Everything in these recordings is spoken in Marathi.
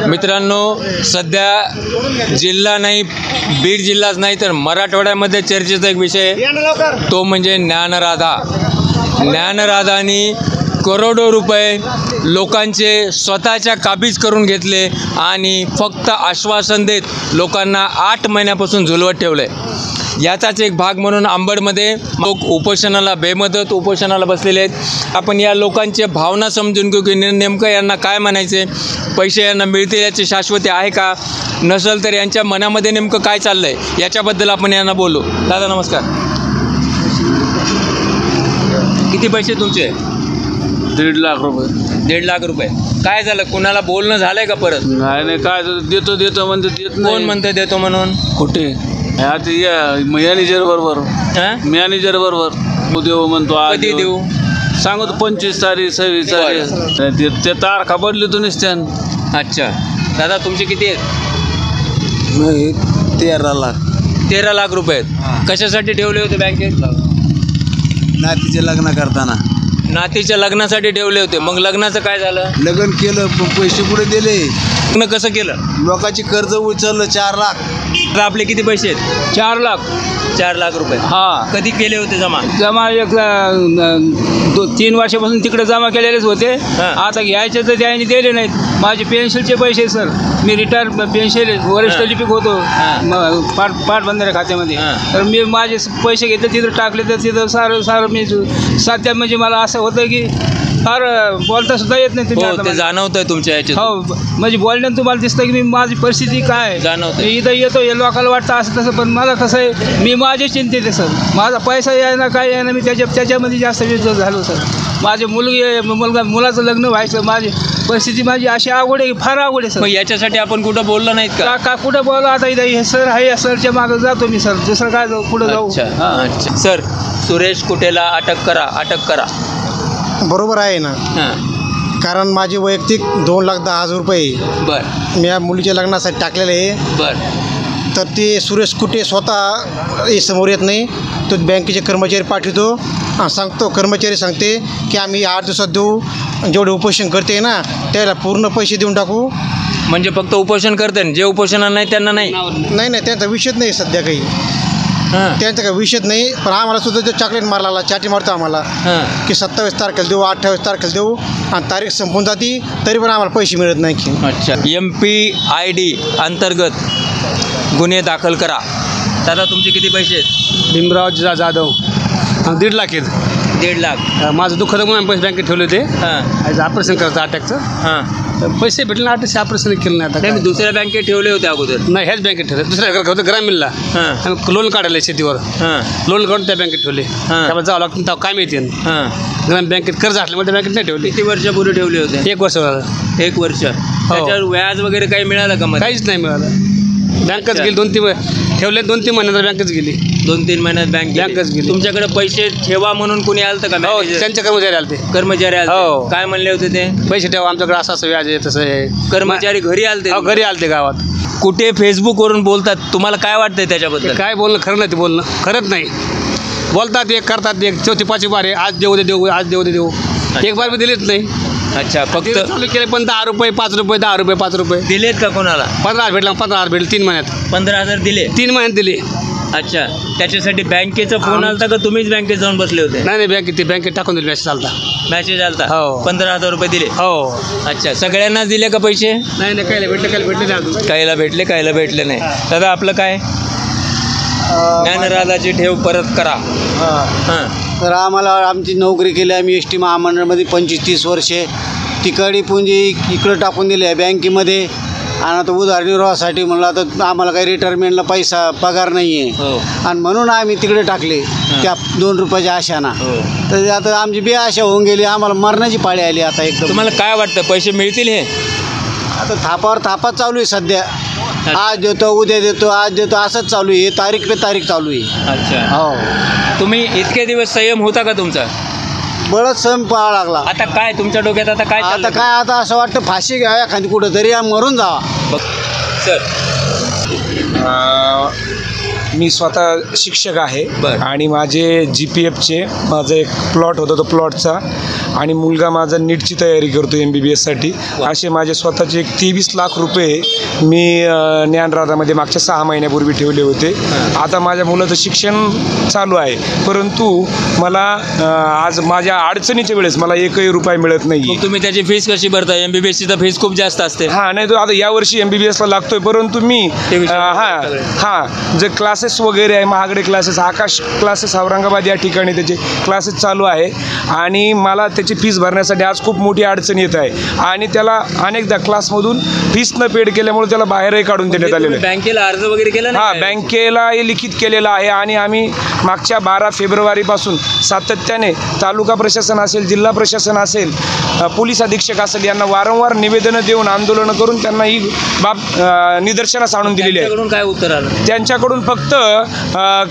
मित्रांनो, सध्या जिल्हा नाही, बीड जिल्हाच नाही तर मराठवाड्यामध्ये चर्चेचा एक विषय तो म्हणजे ज्ञानराधा. ज्ञानराधानी करोडो रुपये लोकांचे स्वतःच्या काबीज करून घेतले आणि फक्त आश्वासन देत लोकांना 8 महिन्यापासून झुलवत ठेवले. याचाच एक भाग म्हणून अंबडमध्ये लोक उपोषणाला बेमदत उपोषणाला बसलेले आहेत. आपण या लोकांच्या भावना समजून घेऊ की नेमकं यांना काय म्हणायचे, पैसे यांना मिळतील याची शाश्वती आहे का, नसेल तर यांच्या मनामध्ये नेमकं काय चाललं आहे याच्याबद्दल आपण यांना बोलू. दादा नमस्कार. किती पैसे तुमचे? 1.5 लाख रुपये. 1.5 लाख रुपये. काय झालं, कुणाला बोलणं झालंय का परत? नाही काय देतो म्हणते देत नाही. कोण म्हणते देतो म्हणून? कुठे मॅनेजर बरोबर मॅनेजर बरोबर देऊ म्हणतो. कधी देऊ सांगतो 25 तारीख 26 तारीख ते तारखा बदली तू निसत्यान. अच्छा दादा, तुमचे किती आहेत? 13 लाख. 13 लाख रुपये आहेत. कशासाठी ठेवले होते बँकेत? नातीचे लग्न करताना. नातीच्या लग्नासाठी ठेवले होते. मग लग्नाचं काय झालं? लग्न केलं पण पैसे कुठे दिले? लग्न कसं केलं? लोकांची कर्ज उचललं 4 लाख. तर आपले किती पैसे आहेत? 4 लाख. 4 लाख रुपये. हा. कधी केले होते जमा? 3 वर्षापासून तिकडे जमा केलेलेच होते. हा. आता घ्यायचे तर त्याने दिले नाहीत. माझे पेन्शनचे पैसे सर, मी रिटायर पेन्शन वरिष्ठ हा. लिपिक होतो. हा. पाटबंधारे खात्यामध्ये. हा. तर मी माझे पैसे घेतले तिथं टाकले तर तिथं सारं मी सध्या म्हणजे मला असं होतं की फार बोलता सुद्धा येत नाही. तुम्ही हो, आता ते जाणवतंय तुमच्या याच्यात. हो, म्हणजे बोलण्यात तुम्हाला दिसतं की मी माझी परिस्थिती काय जाणवतंय. मी इथं येतो, या लोकांना वाटतं असं तसं, पण मला कसं आहे, मी माझे चिंतित आहे सर. माझा पैसा यायला काय यायला, मी त्याच्यामध्ये जास्त व्यस्त झालो सर. माझे मुलाचं लग्न व्हायचं, माझी परिस्थिती माझी अशी अवघड आहे, फार अवघड आहे सर. मग याच्यासाठी आपण कुठं बोललो नाहीत का? का कुठं बोला आता इथं हे सर आहे, या सरच्या मागं जातो मी सर. दुसरं काय जाऊ, कुठं जाऊ? अच्छा. सर, सुरेश कुटेला अटक करा, अटक करा. बरोबर आहे ना. हां. कारण माझे वैयक्तिक 2,10,000 रुपये बरं मी या मुलीच्या लग्नासाठी टाकलेले आहे. बरं. तर ते सुरेश कुटे स्वतः समोर येत नाही. तो बँकेचे कर्मचारी पाठवतो आणि सांगतो, कर्मचारी सांगते की आम्ही 8 दिवसात देऊ, जेवढे उपोषण करते ना त्याला पूर्ण पैसे देऊन टाकू. म्हणजे फक्त उपोषण करते, जे उपोषण नाही त्यांना नाही? नाही त्यांचा विषयच नाही सध्या काही. हां. त्यांचा काही विषयच नाही. पण आम्हाला सुद्धा ते चॉकलेट मारायला लागला, चाटी मारतो आम्हाला हां. की 27 तारखेला देऊ, 28 तारखेला देऊ, आणि तारीख संपून जाती तरी पण आम्हाला पैसे मिळत नाही. अच्छा. MPID अंतर्गत गुन्हे दाखल करा. दादा तुमचे किती पैसे आहेत? भीमराव जाधव. 1.5 लाख आहेत. 1.5 लाख. माझं दुःखद म्हणून पैसे बँकेत ठेवले होते. हां. ऑपरेशन करायचं अटॅकचं. हां. पैसे भेटले ना, अटॅकचं ऑपरेशन केलं नाही. नाही, आता मी दुसऱ्या बँकेत ठेवले होते अगोदर. नाही, ह्याच बँकेत ठेवले. दुसऱ्या होतं ग्रामीणला. हां. आणि लोन काढायला शेतीवर. हां. लोन काढून त्या बँकेत ठेवले. हां. त्यामुळे जावं लागतं तेव्हा काय माहिती. हां. ग्रामीण बँकेत कर्ज असल्यामुळे त्या बँकेत नाही ठेवले. किती वर्षापूर्वी ठेवले होते? 1 वर्ष झालं. 1 वर्ष. त्याच्यावर व्याज वगैरे काही मिळालं का? काहीच नाही मिळालं. बँकच गेली 2-3 ठेवले, 2-3 महिन्यानंतर बँकच गेली. 2-3 महिन्यात बँकच गेली. तुमच्याकडे पैसे ठेवा म्हणून कोणी आलं का? हो, त्यांच्या कर्मचारी आले. कर्मचारी आले. हो. काय म्हणले होते ते? पैसे ठेवा, आमच्याकडे असं व्याज आहे, तसं आहे. कर्मचारी घरी आलते? हो, घरी आलते गावात. कुठे फेसबुकवरून बोलतात, तुम्हाला काय वाटतंय त्याच्याबद्दल? काय बोलणं खरं नाही, ते बोलणं खरंच नाही. बोलतात एक, करतात एक, 4थी-5वी बार आहे, आज देऊ दे देऊ, आज देऊ दे देऊ. एक बार मी दिलेच नाही. अच्छा. फक्त चालू केले पण 10 रुपये 5 रुपये 10 रुपये 5 रुपये दिलेत का कोणाला? 15,000 भेटला. 15,000 भेटले 3 महिन्यात. 15,000 दिले? 3 महिन्यात दिले. अच्छा. त्याच्यासाठी बँकेचा फोन आलता का तुम्हीच बँकेत जाऊन बसले होते? नाही बँकेत टाकून दिले. मॅसेज चालता. मॅसेज आलता? हो. 15,000 रुपये दिले? हो. अच्छा. सगळ्यांनाच दिले का पैसे? नाही कायला भेटले नाही अजून. कायला भेटले नाही. दादा आपलं काय? ज्ञानराधाची ठेव परत करा. हां. तर आम्हाला आमची नोकरी केली, आम्ही एस टी महामंडळामध्ये 25-30 वर्षे. तिकडे पुंजी इकडं टाकून दिली आहे बँकेमध्ये. आणि आता उदरनिर्वाहासाठी म्हणलं तर आम्हाला काही रिटायरमेंटला पैसा पगार नाही आहे. हो. आणि म्हणून आम्ही तिकडे टाकले त्या 2 रुपयाच्या आशाना. हो. तर आता आमची बेआशा होऊन गेली, आम्हाला मरण्याची पाळी आली आता एकदम. तुम्हाला काय वाटतं पैसे मिळतील हे? आता थापावर थापाच चालू आहे सध्या. आज देतो, उद्या देतो, आज देतो, असंच चालू आहे. तारीख पे तारीख चालू आहे. अच्छा. हो. तुम्ही इतके दिवस संयम होता का तुमचा? बळच सण पाळा लागला. आता काय तुमच्या डोक्यात आता काय आता चाललं? काय, आता असं वाटतं फाशी घ्याव्या एखादी कुठं तरी, मरून जावा. सर मी स्वतः शिक्षक आहे बरं. आणि माझे GPFचे माझा एक प्लॉट होता तो प्लॉटचा आणि मुलगा माझा नीटची तयारी करतो MBBSसाठी. असे माझे स्वतःचे 23 लाख रुपये मी ज्ञानराधामध्ये मागच्या 6 महिन्यापूर्वी ठेवले होते. आता माझ्या मुलाचं शिक्षण चालू आहे, परंतु मला आज माझ्या अडचणीच्या वेळेस मला एकही रुपया मिळत नाही. मग तुम्ही त्याची फीस कशी भरता? MBBSची तर फीस खूप जास्त असते. हां, नाही तो आता यावर्षी MBBSला लागतोय, परंतु मी ते विषय हां जे क्लासेस वगैरे आहे, महागडे क्लासेस, आकाश क्लासेस औरंगाबाद या ठिकाणी त्याचे क्लासेस चालू आहे आणि मला त्याची फीस भरण्यासाठी आज खूप मोठी अडचण येत आहे आणि त्याला अनेकदा क्लासमधून फीस न पेड केल्यामुळे त्याला बाहेरही काढून देण्यात आलेलं आहे. बँकेला अर्ज वगैरे केला ना? हां, बँकेला हे लिखित केलेलं आहे आणि आम्ही मागच्या 12 फेब्रुवारीपासून सातत्याने तालुका प्रशासन असेल, जिल्हा प्रशासन असेल, पोलीस अधीक्षक असेल यांना वारंवार निवेदनं देऊन आंदोलनं करून त्यांना ही बाब निदर्शनास आणून दिलेली आहे. त्यांच्याकडून काय उत्तर आलं? त्यांच्याकडून फक्त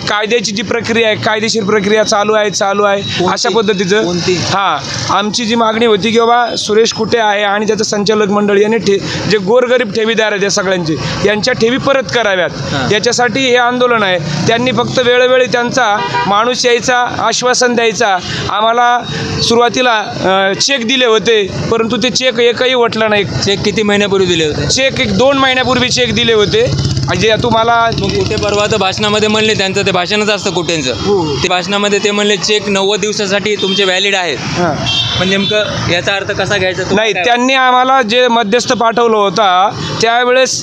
कायद्याची जी प्रक्रिया आहे, कायदेशीर प्रक्रिया चालू आहे अशा पद्धतीचं. कोणती? हां, आमची जी मागणी होती की बाबा सुरेश कुठे आहे आणि त्याचं संचालक मंडळ यांनी जे गोरगरीब ठेवीदार आहेत सगळ्यांचे यांच्या ठेवी परत कराव्यात याच्यासाठी हे आंदोलन आहे. त्यांनी फक्त वेळोवेळी त्यांचा माणूस यायचा, आश्वासन द्यायचा. आम्हाला सुरुवातीला चेक दिले होते, परंतु ते चेक एकही वटलं नाही. चेक किती महिन्यापूर्वी दिले होते? चेक 2 महिन्यापूर्वी चेक दिले होते. जे तुम्हाला मग कुठे परवा तर भाषणामध्ये म्हणले, त्यांचं ते भाषणच असतं कुठेंचं, ते भाषणामध्ये ते म्हणले चेक 90 दिवसासाठी तुमचे व्हॅलिड आहेत. पण नेमकं याचा अर्थ कसा घ्यायचा? नाही, त्यांनी आम्हाला जे मध्यस्थ पाठवलं होता त्यावेळेस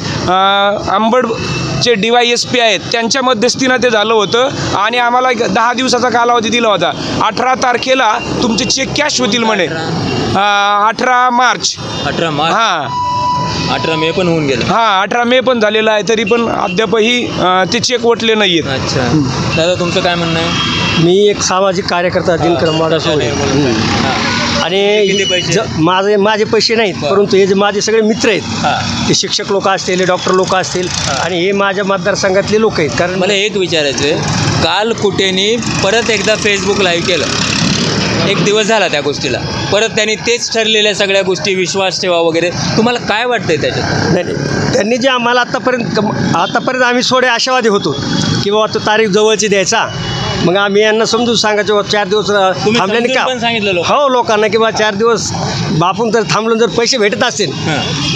अंबडचे DYSP आहेत त्यांच्या मध्यस्थीनं ते झालं होतं आणि आम्हाला 10 दिवसाचा कालावधी दिला होता. 18 तारखेला तुमचे चेक कॅश होतील म्हणे. 18 मार्च. 18 मार्च. हां, 18 मे पण होऊन गेलं. हां, 18 मे पण झालेला आहे, तरी पण अद्यापही ते चेक वटले नाही आहेत. अच्छा दादा, तुमचं काय म्हणणं आहे? मी एक सामाजिक कार्यकर्ता दिनकर माडा आणि माझे पैसे नाहीत, परंतु हे जे माझे सगळे मित्र आहेत ते शिक्षक लोक असतील, डॉक्टर लोक असतील आणि हे माझ्या मतदारसंघातले लोक आहेत. कारण मला एक विचारायचं आहे, काल कुठेनी परत एकदा फेसबुक लाईव्ह केलं, 1 दिवस झाला त्या गोष्टीला, परत त्यांनी तेच ठरलेल्या सगळ्या गोष्टी, विश्वास ठेवा वगैरे. तुम्हाला काय वाटतंय त्याच्यात? नाही, त्यांनी जे आम्हाला आतापर्यंत आम्ही थोडे आशावादी होतो की बाबा तो तारीख जवळची द्यायचा, मग आम्ही यांना समजून सांगायचो 4 दिवस थांबल्याने का सांगितलं हो लोकांना की बा 4 दिवस बापून जर थांबलं, जर पैसे भेटत असतील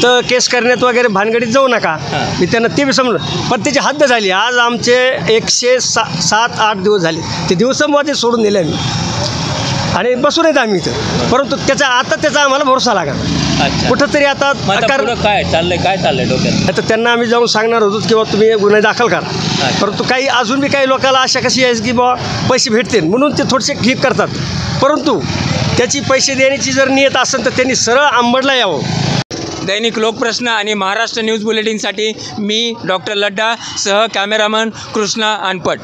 तर केस करण्यात वगैरे भानगडीत जाऊ नका. मी त्यांना ते बी समजलं, पण त्याची हद्द झाली. आज आमचे 107-8 दिवस झाले, ते दिवसामध्ये सोडून दिले आम्ही आणि बसून येत आम्ही इथं, परंतु त्याचा आम्हाला भरोसा लागा. कुठंतरी आता काय चाललंय डोक्यात? आता त्यांना आम्ही जाऊन सांगणार होतो की बाबा तुम्ही गुन्हे दाखल करा, परंतु अजून बी काही लोकांना आशा कशी आहे की बाबा पैसे भेटतील म्हणून ते थोडेसे ठीक करतात, परंतु त्याची पैसे देण्याची जर नियत असेल तर त्यांनी सरळ अंबडला यावं. दैनिक लोकप्रश्न आणि महाराष्ट्र न्यूज बुलेटिनसाठी मी डॉक्टर लड्डा सह कॅमेरामन कृष्णा अनपट.